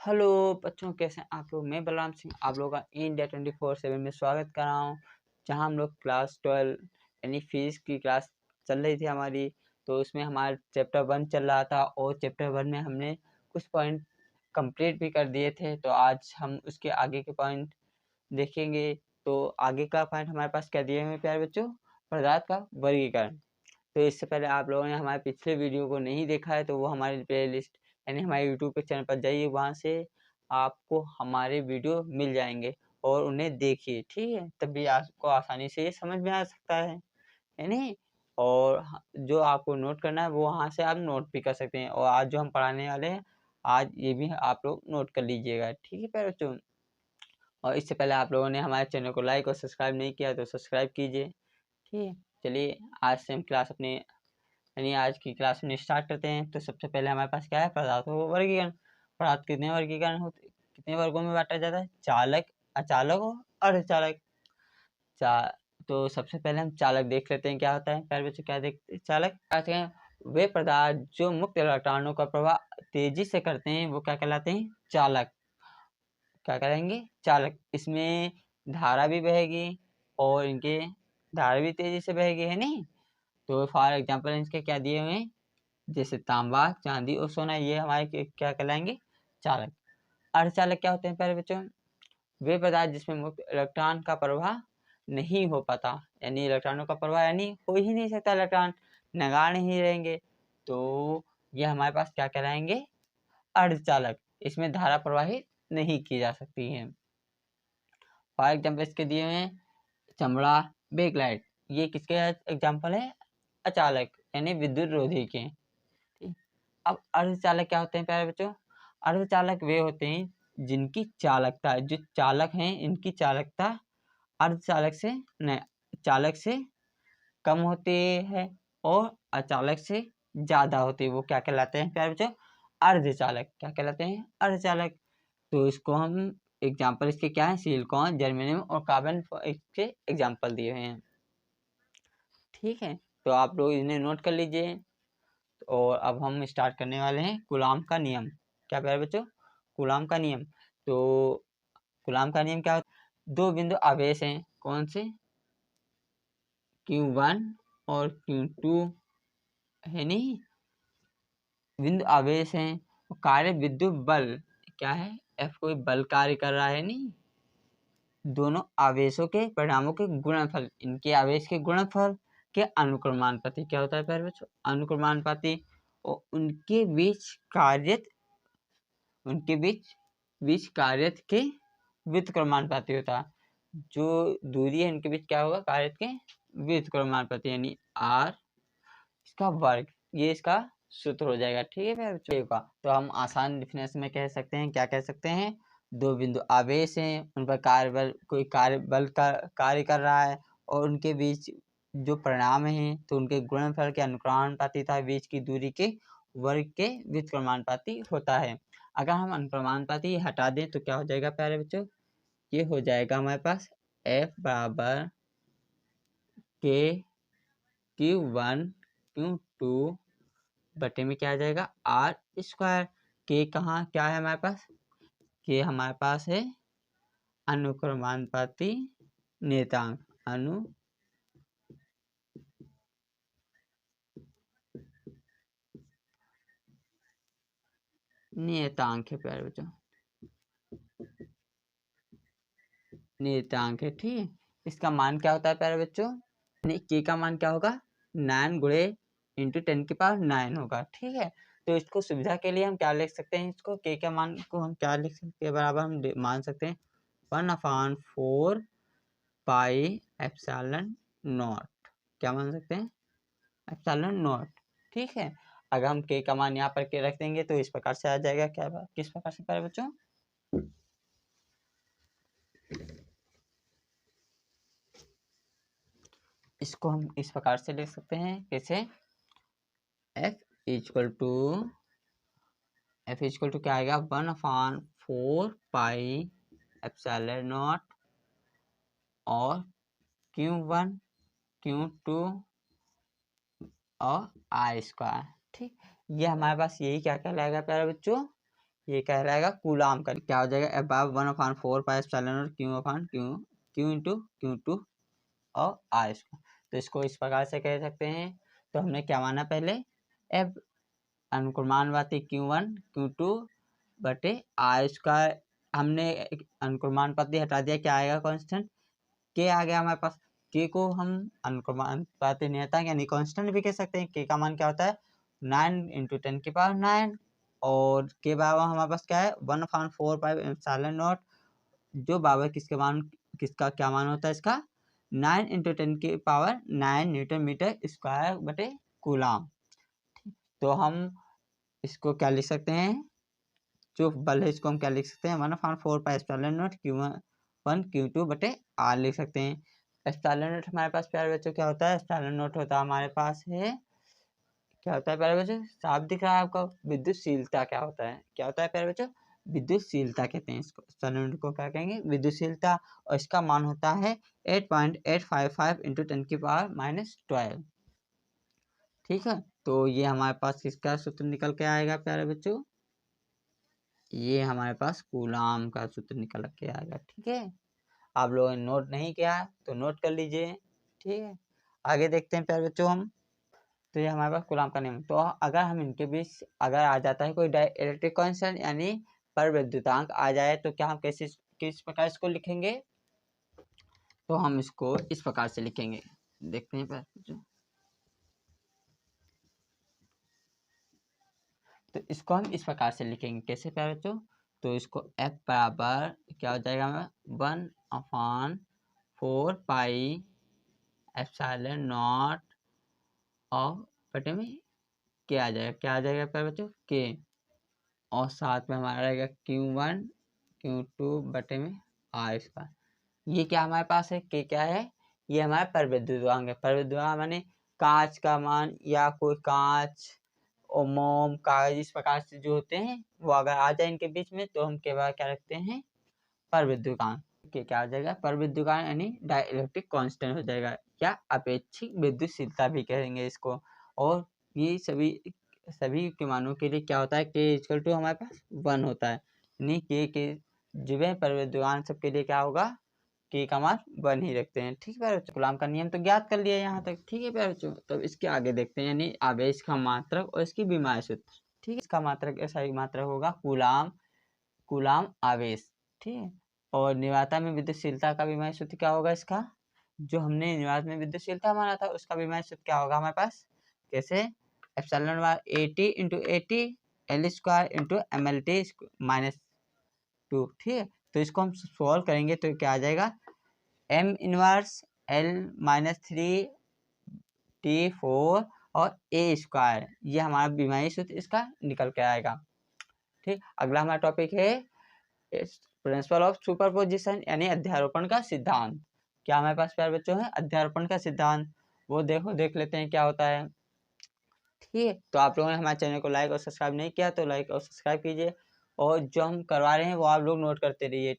Hello बच्चों, कैसे हैं आप लोग। मैं बलराम सिंह आप लोगों का इंडिया 24/7 में स्वागत कर रहा हूँ। जहाँ हम लोग क्लास 12 यानी फिजिक्स की क्लास चल रही थी हमारी, तो उसमें हमारा चैप्टर 1 चल रहा था और चैप्टर 1 में हमने कुछ पॉइंट कंप्लीट भी कर दिए थे। तो आज हम उसके आगे के पॉइंट देखेंगे। तो आगे का पॉइंट हमारे पास क्या दिए हुए प्यारे बच्चों, पदार्थ का वर्गीकरण। तो इससे पहले आप लोगों ने हमारे पिछले वीडियो को नहीं देखा है तो वो हमारी प्लेलिस्ट यानी हमारे यूट्यूब के चैनल पर जाइए, वहाँ से आपको हमारे वीडियो मिल जाएंगे और उन्हें देखिए, ठीक है। तभी आपको आसानी से ये समझ में आ सकता है नहीं। और जो आपको नोट करना है वो वहाँ से आप नोट भी कर सकते हैं। और आज जो हम पढ़ाने वाले हैं, आज ये भी आप लोग नोट कर लीजिएगा, ठीक है प्यारे बच्चों। और इससे पहले आप लोगों ने हमारे चैनल को लाइक और सब्सक्राइब नहीं किया तो सब्सक्राइब कीजिए, ठीक है। चलिए आज से हम क्लास अपने यानी आज की क्लास में स्टार्ट करते हैं। तो सबसे पहले हमारे पास क्या है, पदार्थों का वर्गीकरण। पदार्थ कितने वर्गीकरण होते, कितने वर्गों में बांटा जाता है, चालक, अचालक और अर्धचालक। चा तो सबसे पहले हम चालक देख लेते हैं क्या होता है। पहले बच्चे क्या देखते हैं, चालक कहते हैं वे पदार्थ जो मुक्त इलेक्ट्रॉनों का प्रवाह तेजी से करते हैं वो क्या कहलाते हैं, चालक। क्या करेंगे, चालक। इसमें धारा भी बहेगी और इनके धारा भी तेजी से बहेगी, है नहीं। तो फॉर एग्जाम्पल इसके क्या दिए हुए हैं, जैसे तांबा, चांदी और सोना, ये हमारे क्या कहलाएंगे, चालक। अर्धचालक क्या होते हैं प्यारे बच्चों, वे पदार्थ जिसमें मुक्त इलेक्ट्रॉन का प्रवाह नहीं हो पाता, यानी इलेक्ट्रॉनों का प्रवाह यानी हो ही नहीं सकता, इलेक्ट्रॉन नगा नहीं रहेंगे, तो ये हमारे पास क्या कहलाएंगे, अर्धचालक। इसमें धारा प्रवाहित नहीं की जा सकती है। फॉर एग्जाम्पल इसके दिए हुए हैं चमड़ा, बेकलाइट, ये किसके एग्जाम्पल है, अचालक यानी विद्युत रोधी के। अब अर्धचालक क्या होते हैं प्यारे बच्चों, अर्धचालक वे होते हैं जिनकी चालकता, जो चालक हैं इनकी चालकता अर्धचालक से न चालक से कम होती है और अचालक से ज्यादा होती है, वो क्या कहलाते हैं प्यारे बच्चों, अर्धचालक। क्या कहलाते हैं, अर्धचालक। तो इसको हम एग्जाम्पल इसके क्या है, सिलिकॉन, जर्मेनियम और कार्बन इसके एग्जाम्पल दिए हुए हैं, ठीक है। तो आप लोग इन्हें नोट कर लीजिए। और अब हम स्टार्ट करने वाले हैं कूलाम का नियम। क्या प्यारे बच्चों, कूलाम का नियम। तो कूलाम का नियम क्या होता है, दो बिंदु आवेश हैं, कौन से, Q1 और Q2, है नहीं, बिंदु आवेश हैं। कार्य विद्युत बल क्या है, F कोई बल कार्य कर रहा है नहीं, दोनों आवेशों के परिणामों के गुणनफल, इनके आवेश के गुणनफल के अनुक्रमानुपाती क्या होता है प्यारे बच्चों, अनुक्रमानुपाती। और उनके बीच कार्यत के व्युत्क्रमानुपाती होता है। जो दूरी है इनके बीच क्या होगा, कार्यत के व्युत्क्रमानुपाती, यानी r इसका वर्ग, ये इसका सूत्र हो जाएगा, ठीक है मेरे बच्चों का। तो हम आसान डिफिनेशन में कह सकते हैं, क्या कह सकते हैं, दो बिंदु आवेश हैं, उन पर कोई कार्यबल का कार्य कर रहा है और उनके बीच जो परिणाम है तो उनके गुणनफल के अनुक्रमानुपाती था, बीच की दूरी के वर्ग के व्युत्क्रमानुपाती होता है। अगर हम अनुक्रमानुपाती हटा दें तो क्या हो जाएगा प्यारे बच्चों, ये हो जाएगा हमारे पास F बराबर के Q1 Q2 बटे में क्या आ जाएगा, आर स्क्वायर। के कहाँ क्या है हमारे पास, के हमारे पास है अनुक्रमानुपाती नियतांक, नियतांक है प्यारे बच्चों, नियतांक है, ठीक है। इसका मान क्या होता है प्यारे बच्चों, के का मान क्या होगा, 9 गुणे इंटू 10⁹ होगा, ठीक है। तो इसको सुविधा के लिए हम क्या लिख सकते हैं, इसको के का मान को हम क्या लिख सकते हैं, बराबर हम मान सकते हैं 1/4 पाई एप्सिलॉन नॉट, क्या मान सकते हैं, एप्सिलॉन नॉट, ठीक है। अगर हम के का मान यहाँ पर के रख देंगे तो इस प्रकार से आ जाएगा, क्या किस प्रकार से प्यारे बच्चों, इसको हम इस प्रकार से लिख सकते हैं, कैसे, F इक्वल टू क्या आएगा, 1/4 पाई एप्सिलॉन नॉट और Q1 Q2 और I स्क्वायर, ठीक। ये हमारे पास यही क्या कहलाएगा प्यारे बच्चों, ये क्या रहेगा कूलाम का, क्या हो जाएगा अबव 1/4 क्यू इंटू Q2 और R इसको। तो इसको इस प्रकार से कह सकते हैं। तो हमने क्या माना पहले, एफ अनुक्रमानुपाती Q1 Q2 बटे R स्क्वायर, हमने अनुक्रमानुपाती हटा दिया, क्या आएगा कांस्टेंट के आ गया हमारे पास। के को हम अनुक्रमानुपाती नियतांक यानी कांस्टेंट भी कह सकते हैं। के का मान क्या होता है 9 × 10⁹ और के बराबर हमारे पास क्या है 1/4 जो बराबर किसका क्या मान होता है इसका 9 × 10⁹ न्यूटन मीटर स्क्वायर बटे कूलाम। तो हम इसको क्या लिख सकते हैं, जो बल है इसको हम क्या लिख सकते हैं 1/4 Q1 Q2 बटे R लिख सकते हैं। एप्सिलॉन नॉट हमारे पास प्यारे बच्चों क्या होता है, एप्सिलॉन नॉट होता है हमारे पास है, क्या होता है प्यारे बच्चों, साफ दिख रहा है आपको, विद्युतशीलता क्या होता है, क्या होता है प्यारे बच्चों, विद्युतशीलता कहते हैं इसको, एप्सिलॉन नॉट को क्या कहेंगे विद्युतशीलता, और इसका मान होता है 8.855 × 10⁻12। ठीक है, तो ये हमारे पास किसका सूत्र निकल के आएगा प्यारे बच्चों, ये हमारे पास कूलाम का सूत्र निकल के आएगा। ठीक है, आप लोगों ने नोट नहीं किया तो नोट कर लीजिए। ठीक है, आगे देखते हैं प्यारे बच्चों हम। तो ये हमारे पास कूलाम का नियम। तो अगर हम इनके बीच अगर आ जाता है कोई डाइलेक्ट्रिक कांस्टेंट यानी परवैद्युतांक आ जाए तो क्या हम कैसे किस प्रकार इसको लिखेंगे, तो हम इसको इस प्रकार से लिखेंगे, देखते हैं प्यारे बच्चों। तो इसको हम इस प्रकार से लिखेंगे, कैसे प्यारे बच्चों, तो इसको F बराबर क्या हो जाएगा हमें 1/4 पाई एप्सिलॉन नॉट और बटे में के आ जाएगा, क्या आ जाएगा प्यारे बच्चों के, और साथ में हमारा रहेगा Q1 Q2 बटे में R इसका। ये क्या हमारे पास है, के क्या है, ये हमारा परवैद्युतांक है। परवैद्युतांक माने कांच का मान या कोई कांच और मोम कागज इस प्रकार से जो होते हैं वो अगर आ जाए इनके बीच में तो हम के बाद क्या रखते हैं परवैद्युतांक। के क्या हो जाएगा परवैद्युतांक यानी डाइलेक्ट्रिक कांस्टेंट हो जाएगा, या अपेक्षिक विद्युतशीलता भी कहेंगे इसको। और ये सभी के मानों के लिए क्या होता है के इक्वल टू हमारे पास 1 होता है, यानी के जो परवैद्युतांक सबके लिए क्या होगा के का मान 1 ही रखते हैं। ठीक है प्यारे बच्चों, कूलाम का नियम तो ज्ञात कर लिया यहाँ तक। ठीक है प्यारे बच्चों, तो इसके आगे देखते हैं यानी आवेश का मात्रक और इसकी विमाएं सूत्र। ठीक है, इसका मात्रक ऐसा मात्रक होगा कूलाम आवेश। ठीक है, और निर्वाता में विद्युतशीलता का विमाएं सूत्र क्या होगा इसका, जो हमने निर्वात में विद्युतशीलता माना था उसका विमाएं सूत्र क्या होगा हमारे पास, कैसे epsilon bar AT × AT L square × MLT -2। ठीक है, तो इसको हम सॉल्व करेंगे तो क्या आ जाएगा M इनवर्स L -3 T4 और A स्क्वायर, ये हमारा विमाई सूत्र इसका निकल के आएगा। ठीक, अगला हमारा टॉपिक है प्रिंसिपल ऑफ सुपरपोजिशन यानी अध्यारोपण का सिद्धांत। क्या हमारे पास प्यारे बच्चों है अध्यारोपण का सिद्धांत, वो देख लेते हैं क्या होता है। ठीक है, तो आप लोगों ने हमारे चैनल को लाइक और सब्सक्राइब नहीं किया तो लाइक और सब्सक्राइब कीजिए, और जो हम करवा रहे हैं वो आप लोग नोट करते रहिए।